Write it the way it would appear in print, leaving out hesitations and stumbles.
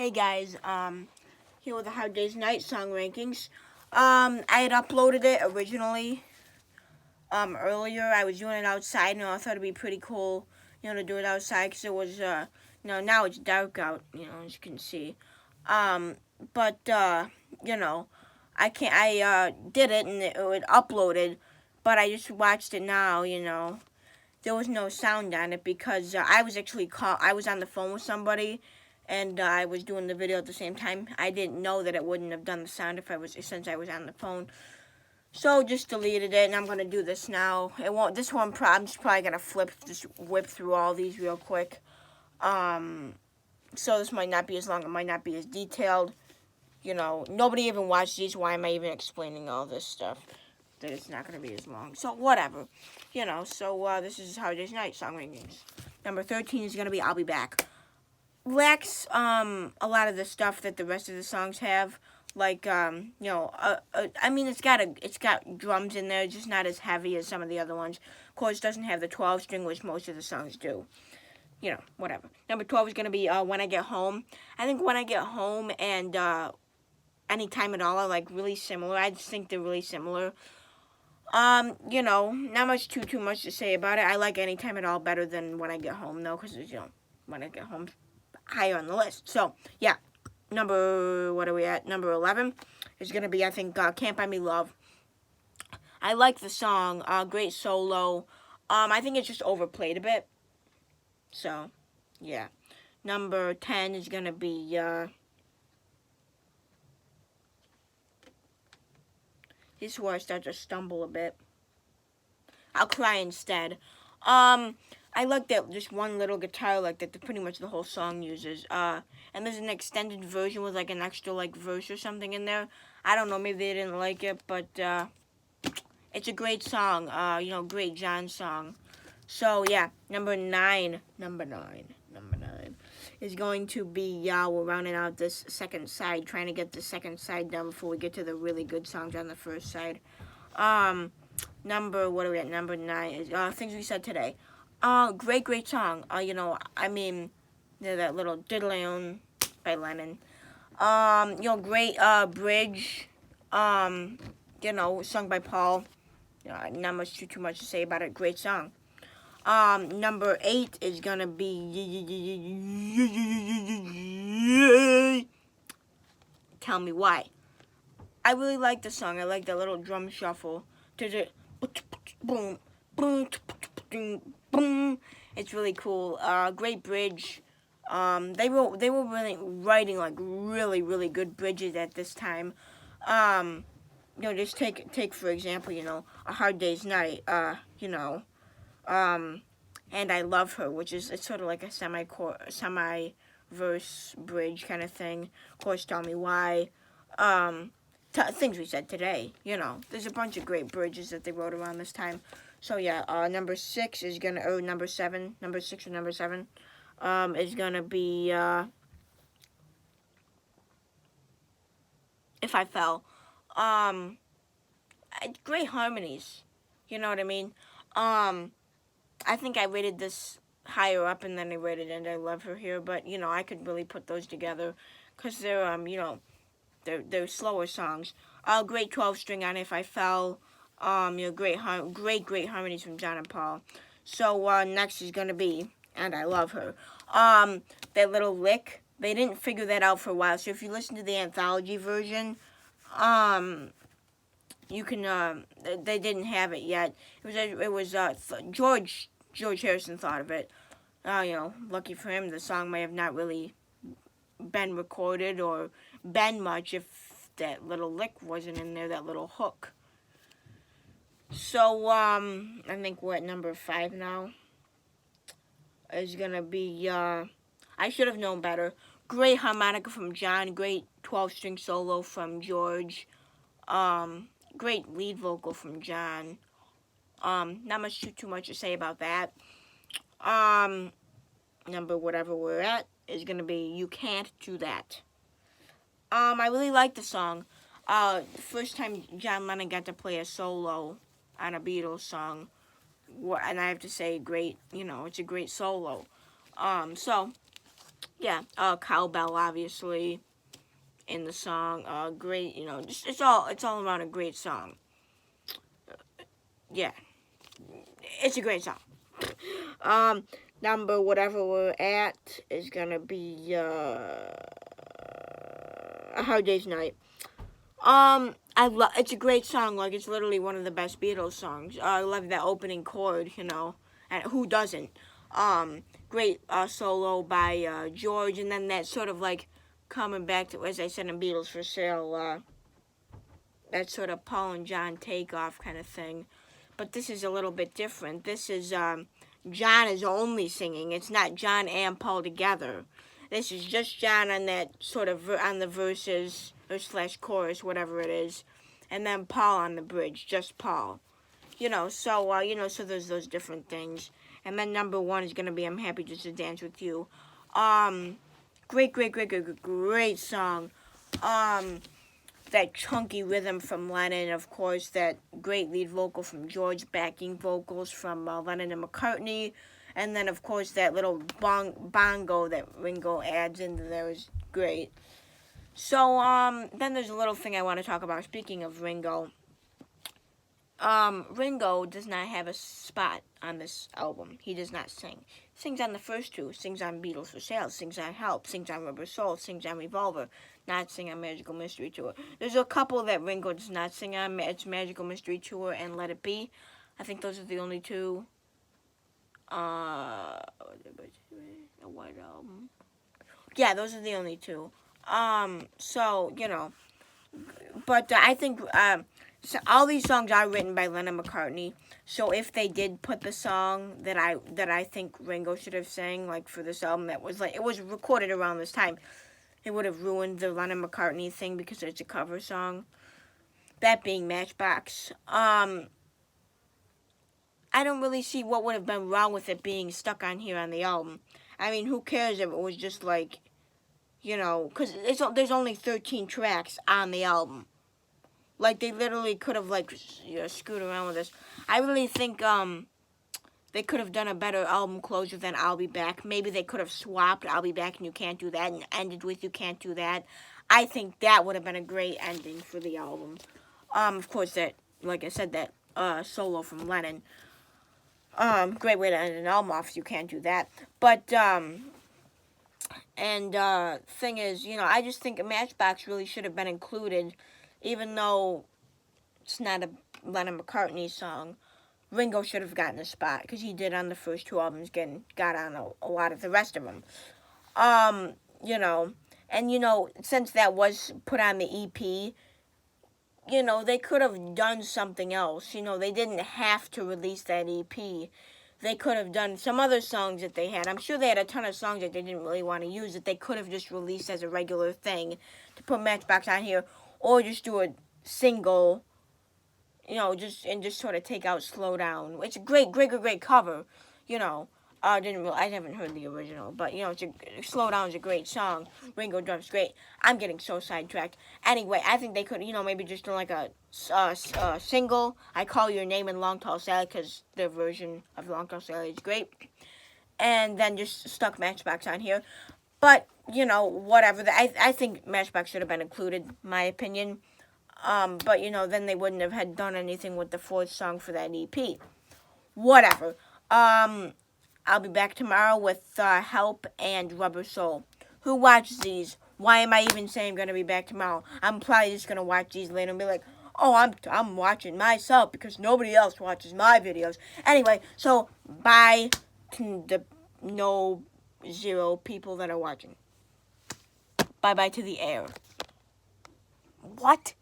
Hey guys, here with the Hard Day's Night song rankings. I had uploaded it originally, earlier. I was doing it outside, and I thought it'd be pretty cool, to do it outside, because it was, now it's dark out, as you can see. Um, but, I did it, and it uploaded, but I just watched it now, there was no sound on it because I was actually I was on the phone with somebody, and I was doing the video at the same time. I didn't know that it wouldn't have done the sound since I was on the phone. So just deleted it, and I'm gonna do this now. It won't. This one, I'm just probably gonna just whip through all these real quick. So this might not be as long. It might not be as detailed. Nobody even watched these. Why am I even explaining all this stuff? That it's not going to be as long. So, whatever. This is Hard Day's Night song rankings. Number 13 is going to be I'll Be Back. Lacks, a lot of the stuff that the rest of the songs have. Like, I mean, it's got drums in there, just not as heavy as some of the other ones. Of course, it doesn't have the 12 string, which most of the songs do. Whatever. Number 12 is going to be When I Get Home. I think When I Get Home and Anytime at All are, like, really similar. I just think they're really similar. Not much too much to say about it. I like Anytime at All better than When I Get Home, though, because, When I Get Home higher on the list. So, yeah. What are we at? Number 11 is going to be, I think, Can't Buy Me Love. I like the song. Great solo. I think it's just overplayed a bit. So, yeah. Number 10 is going to be, this is where I start to stumble a bit. I'll Cry Instead. I like that just one little guitar like that pretty much the whole song uses. And there's an extended version with like an extra like verse or something in there. I don't know, maybe they didn't like it, but it's a great song. Great John song. So yeah, number nine is going to be we're rounding out this second side, trying to get the second side done before we get to the really good songs on the first side. What are we at? Number 9 is Things We Said Today. Great song. That little diddly-on by Lennon. Great bridge. Sung by Paul. Not much too much to say about it. Great song. Number 8 is gonna be Tell Me Why. I really like the song. I like that little drum shuffle. Boom, boom, boom. It's really cool. Great bridge. They were really writing like really good bridges at this time. Just take for example, A Hard Day's Night. And I Love Her, which is it's sort of like a semi verse bridge kind of thing. Of course, Tell Me Why. Things We Said Today. There's a bunch of great bridges that they wrote around this time. So yeah, number 6 is gonna, or number 7, number 6 or number 7, is gonna be If I Fell. Great harmonies. You know what I mean? I think I rated this higher up, and then I rated And I Love Her here, but I could really put those together because they're they're slower songs. Great 12 string on If I Fell. Great harmonies from John and Paul. So next is gonna be And I Love Her. That little lick, they didn't figure that out for a while. So if you listen to the anthology version, you can they didn't have it yet. It was George Harrison thought of it. Lucky for him, the song may have not really been recorded or been much if that little lick wasn't in there, that little hook. So I think we're at number 5 now. Is gonna be I Should Have Known Better. Great harmonica from John. Great 12-string solo from George. Great lead vocal from John. Not much too much to say about that. Number whatever we're at is gonna be You Can't Do That. I really like the song. The first time John Lennon got to play a solo on a Beatles song, and I have to say, great. It's a great solo. So yeah, cowbell obviously in the song. Great, you know, just it's all around a great song. Yeah, it's a great song. Um, number whatever we're at is gonna be A Hard Day's Night. I love. It's a great song. Like it's literally one of the best Beatles songs. I love that opening chord. You know, and who doesn't? Great solo by George, and then that sort of like coming back to, as I said in Beatles for Sale, that sort of Paul and John takeoff kind of thing. But this is a little bit different. This is John is only singing. It's not John and Paul together. This is just John on that sort of on the verses or slash chorus, whatever it is, and then Paul on the bridge, just Paul. You know, so so there's those different things. And then number one is gonna be "I'm Happy Just to Dance with You." Great song. That chunky rhythm from Lennon, of course, that great lead vocal from George, backing vocals from Lennon and McCartney, and then, of course, that little bongo that Ringo adds into there is great. So, then there's a little thing I want to talk about. Speaking of Ringo, Ringo does not have a spot on this album. He does not sing. Sings on the first two. Sings on Beatles for Sale. Sings on Help. Sings on Rubber Soul. Sings on Revolver. Not sing on Magical Mystery Tour. There's a couple that Ringo does not sing on. It's Magical Mystery Tour and Let It Be. I think those are the only two. A White Album. Yeah, those are the only two. So, you know. But I think so all these songs are written by Lennon McCartney. So if they did put the song that I think Ringo should have sang, like for this album, that was like it was recorded around this time, it would have ruined the Lennon McCartney thing because it's a cover song. That being Matchbox. I don't really see what would have been wrong with it being stuck on here on the album. I mean, who cares if it was just like, you know, because there's only 13 tracks on the album. Like, they literally could have, like, screwed around with this. I really think, they could have done a better album closer than I'll Be Back. Maybe they could have swapped I'll Be Back and You Can't Do That and ended with You Can't Do That. I think that would have been a great ending for the album. Of course, that, like I said, that, solo from Lennon. Great way to end an album off, You Can't Do That. But, thing is, you know, I just think a Matchbox really should have been included, even though it's not a Lennon McCartney song. Ringo should have gotten a spot, because he did on the first two albums, got on a lot of the rest of them. You know, and, you know, since that was put on the EP, you know, they could have done something else. You know, they didn't have to release that EP. They could have done some other songs that they had. I'm sure they had a ton of songs that they didn't really want to use that they could have just released as a regular thing to put Matchbox on here, or just do a single, you know, just sort of take out Slow Down. It's a great cover, you know. I haven't heard the original, but, you know, Slow Down is a great song. Ringo Drum's great. I'm getting so sidetracked. Anyway, I think they could, you know, maybe just do like a single, I Call Your Name in Long Tall Sally, because their version of Long Tall Sally is great. And then just stuck Matchbox on here. But, you know, whatever. I think Matchbox should have been included, my opinion. But, you know, then they wouldn't have had done anything with the fourth song for that EP. Whatever. I'll be back tomorrow with Help and Rubber Soul. Who watches these? Why am I even saying I'm going to be back tomorrow? I'm probably just going to watch these later and be like, oh, I'm watching myself because nobody else watches my videos. Anyway, so bye to the zero people that are watching. Bye-bye to the air. What?